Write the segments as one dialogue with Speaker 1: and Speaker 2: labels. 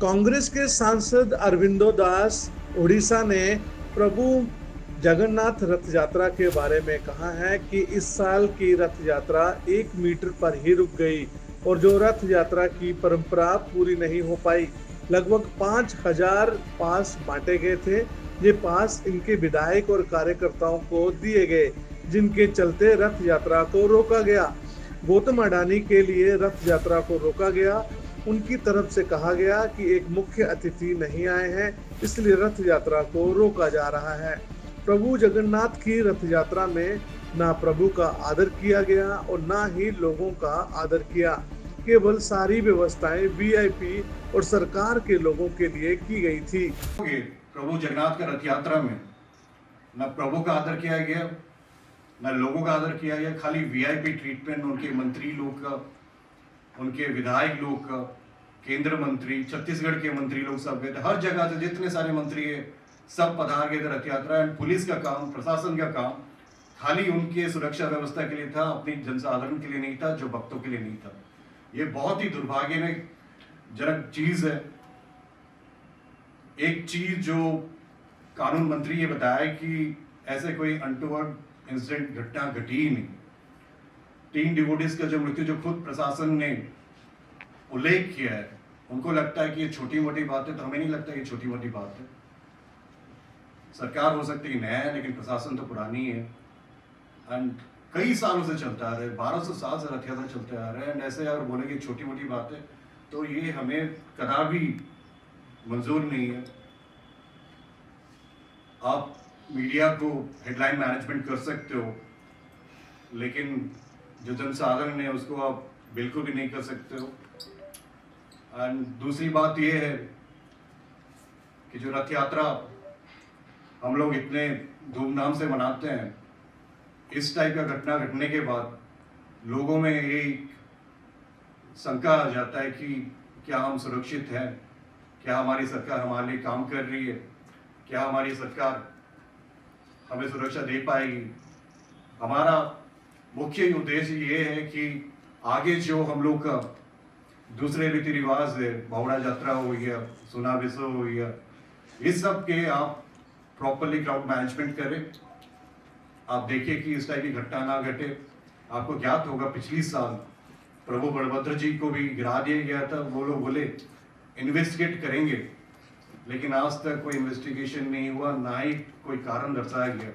Speaker 1: कांग्रेस के सांसद अरविंदो दास उड़ीसा ने प्रभु जगन्नाथ रथ यात्रा के बारे में कहा है कि इस साल की रथ यात्रा 1 मीटर पर ही रुक गई और जो रथ यात्रा की परंपरा पूरी नहीं हो पाई। लगभग 5,000 पास बांटे गए थे। ये पास इनके विधायक और कार्यकर्ताओं को दिए गए, जिनके चलते रथ यात्रा को रोका गया। गौतम अडानी के लिए रथ यात्रा को रोका गया। उनकी तरफ से कहा गया कि एक मुख्य अतिथि नहीं आए हैं, इसलिए रथ यात्रा को रोका जा रहा है। प्रभु जगन्नाथ की रथ यात्रा में ना प्रभु का आदर किया गया और ना ही लोगों का आदर किया। केवल सारी व्यवस्थाएं वीआईपी और सरकार के लोगों के लिए की गई थी।
Speaker 2: प्रभु जगन्नाथ का रथ यात्रा में न प्रभु का आदर किया गया, न लोगों का आदर किया गया। खाली वीआईपी ट्रीटमेंट उनके मंत्री लोग का, उनके विधायक लोग का, केंद्र मंत्री, छत्तीसगढ़ के मंत्री लोग सब गए थे। हर जगह से जितने सारे मंत्री है सब पधार गए थे रथ यात्रा। एंड पुलिस का काम, प्रशासन का काम खाली उनके सुरक्षा व्यवस्था के लिए था, अपनी जनसाधारण के लिए नहीं था, जो भक्तों के लिए नहीं था। ये बहुत ही दुर्भाग्यजनक चीज है। एक चीज जो कानून मंत्री ये बताया कि ऐसे कोई अनटूवर्ड इंसिडेंट घटना घटी ही नहीं। 3 डिवोटीज का जो मृत्यु, जो खुद प्रशासन ने उल्लेख किया है, उनको लगता है कि ये छोटी मोटी बात है, तो हमें नहीं लगता ये छोटी मोटी बात है। सरकार हो सकती है नया है, लेकिन प्रशासन तो पुरानी है। एंड कई सालों से चलता आ रहा है, 1200 साल से रथ यात्रा चलते आ रहा है। एंड ऐसे अगर बोलेंगे छोटी मोटी बात है, तो ये हमें कदापि मंजूर नहीं है। आप मीडिया को हेडलाइन मैनेजमेंट कर सकते हो, लेकिन जो जनसाधारण है उसको आप बिल्कुल भी नहीं कर सकते हो। एंड दूसरी बात यह है कि जो रथ यात्रा हम लोग इतने धूमधाम से मनाते हैं, इस टाइप का घटना घटने के बाद लोगों में एक शंका आ जाता है कि क्या हम सुरक्षित हैं, क्या हमारी सरकार हमारे लिए काम कर रही है, क्या हमारी सरकार हमें सुरक्षा दे पाएगी। हमारा मुख्य उद्देश्य ये है कि आगे जो हम लोग का दूसरे रीति रिवाज है, बावड़ा यात्रा हो गया, सुना विसव हो गया, इस सब के आप प्रॉपरली क्राउड मैनेजमेंट करें। आप देखिए कि इस टाइप की घटना ना घटे। आपको ज्ञात होगा पिछली साल प्रभु बलभद्र जी को भी गिरा दिया गया था। वो लोग बोले इन्वेस्टिगेट करेंगे, लेकिन आज तक कोई इन्वेस्टिगेशन नहीं हुआ, ना ही कोई कारण दर्शाया गया।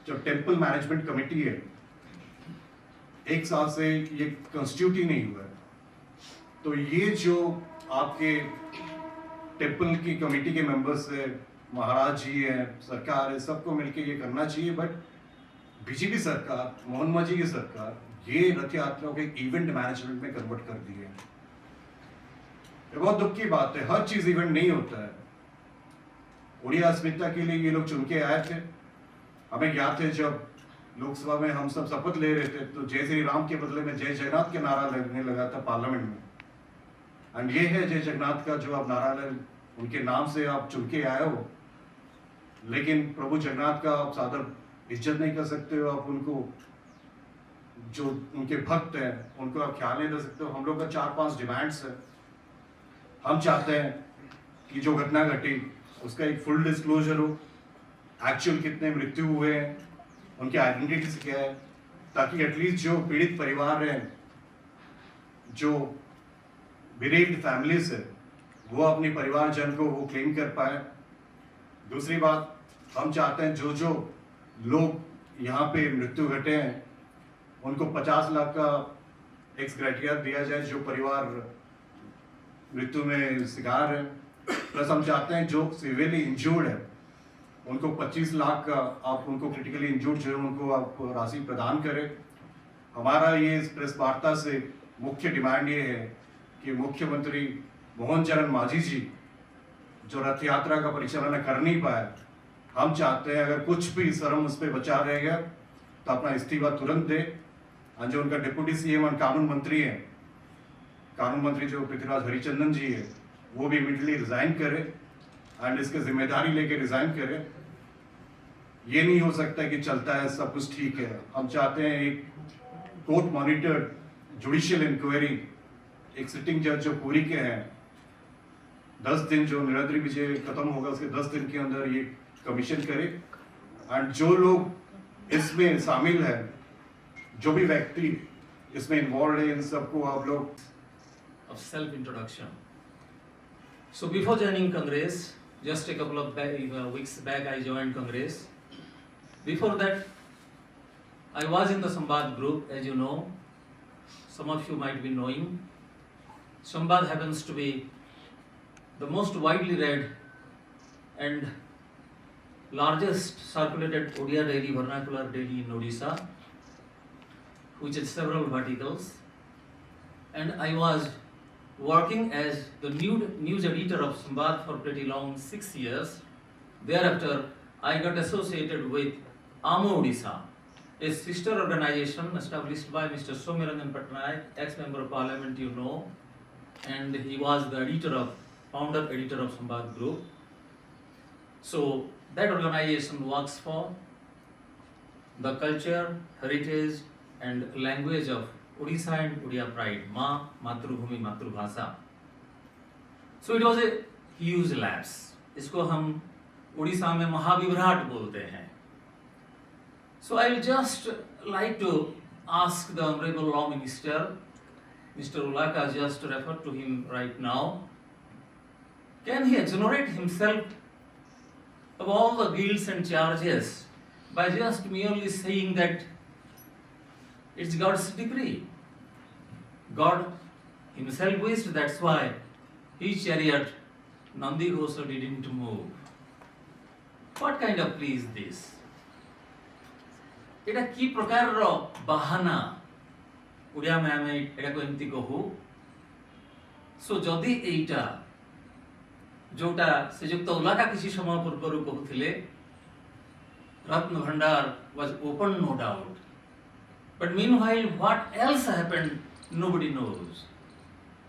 Speaker 2: जो टेम्पल मैनेजमेंट कमेटी है, 1 साल से ये कंस्टिट्यूट ही नहीं हुआ है। तो ये जो आपके टेम्पल की कमेटी के मेंबर्स है, महाराज जी है, सरकार है, सबको मिलके ये करना चाहिए। बट बीजेपी सरकार, मोहन मांझी जी की सरकार, ये रथ यात्रा के इवेंट मैनेजमेंट में कन्वर्ट कर दी है। ये बहुत दुख की बात है। हर चीज इवेंट नहीं होता है। उड़िया अस्मिता के लिए ये लोग चुन के आए थे। हमें याद है जब लोकसभा में हम सब शपथ ले रहे थे, तो जय श्री राम के बदले में जय जगन्नाथ के नारा लगने लगा था पार्लियामेंट में। एंड ये है जय जगन्नाथ का जो आप नारा उनके नाम से आप चुन के आए हो, लेकिन प्रभु जगन्नाथ का आप सादर इज्जत नहीं कर सकते हो। आप उनको, जो उनके भक्त हैं, उनको आप ख्याल नहीं दे सकते हो। हम लोग का 4-5 डिमांड्स है। हम चाहते हैं कि जो घटना घटी उसका एक फुल डिस्क्लोजर हो, एक्चुअल कितने मृत्यु हुए हैं, उनकी आइडेंटिटी क्या है, ताकि एटलीस्ट जो पीड़ित परिवार हैं, जो बिरेव्ड फैमिलीज है, वो अपने परिवारजन को वो क्लेम कर पाए। दूसरी बात, हम चाहते हैं जो जो लोग यहाँ पे मृत्यु घटे हैं उनको 50 लाख का एक्स ग्रेटिया दिया जाए, जो परिवार मृत्यु में शिकार है। प्लस हम चाहते हैं जो सिवियरली इंजर्ड है उनको 25 लाख का आप उनको क्रिटिकली इंजर्ड जो है उनको आप राशि प्रदान करें। हमारा ये इस प्रेस वार्ता से मुख्य डिमांड ये है कि मुख्यमंत्री मोहन चरण मांझी जी जो रथ यात्रा का परिचालन कर नहीं पाए, हम चाहते हैं अगर कुछ भी शर्म उस पर बचा रहेगा तो अपना इस्तीफा तुरंत दे। और जो उनका डिप्टी सीएम और कानून मंत्री है, कानून मंत्री जो पृथ्वीराज हरिचंदन जी है, वो भी इमीडिएटली रिजाइन करे एंड इसकी जिम्मेदारी लेके रिजाइन करे। ये नहीं हो सकता कि चलता है सब कुछ ठीक है। हम चाहते हैं एक कोर्ट मॉनिटर्ड जुडिशियल इंक्वायरी, एक सिटिंग जज जो पूरी के हैं 10 दिन जो निरंतरी विजय खत्म होगा उसके 10 दिन के अंदर ये कमीशन करे। एंड जो लोग इसमें शामिल है, जो भी व्यक्ति इसमें इन्वॉल्व है, इन सबको आप लोग
Speaker 3: of self-introduction. So before joining Congress, just a couple of weeks back I joined Congress. Before that, I was in the Sambad group, as you know. Some of you might be knowing. Sambad happens to be the most widely read and largest circulated Odia daily, vernacular daily in Odisha, which has several verticals. And I was working as the news editor of Sambad for pretty long, 6 years. Thereafter, I got associated with Amo Odisha, a sister organization established by Mr. Soumyaranjan Patnaik, ex-member of parliament, you know, and he was the founder editor of Sambad Group. So that organization works for the culture, heritage and language of Odisha and Odia pride, Ma, Matrubhumi, Matrubhasa. So it was a huge lapse. इसको हम उड़ीसा में महाविभ्राट बोलते हैं. So I will just like to ask the Honorable Law Minister, Mr. Ulaka just referred to him right now. Can he exonerate himself of all the guilts and charges by just merely saying that it's God's decree? God himself wished, that's why his chariot Nandi Ghosa didn't move. What kind of plea is this? এটা কি প্রকারର বাহানা ওড়িয়া মে আমি এটাକୁ ଏମିତି କହୁ. Show ଯଦି ଏଇଟା ଯୋଉଟା ଶ୍ରୀଯୁକ୍ତ ଉଲାକା କିଛି ସମୟ ପୂର୍ବରୁ କହୁଥିଲେ, ରତ୍ନ ଭଣ୍ଡାର was open, no doubt, but meanwhile what else happened nobody knows.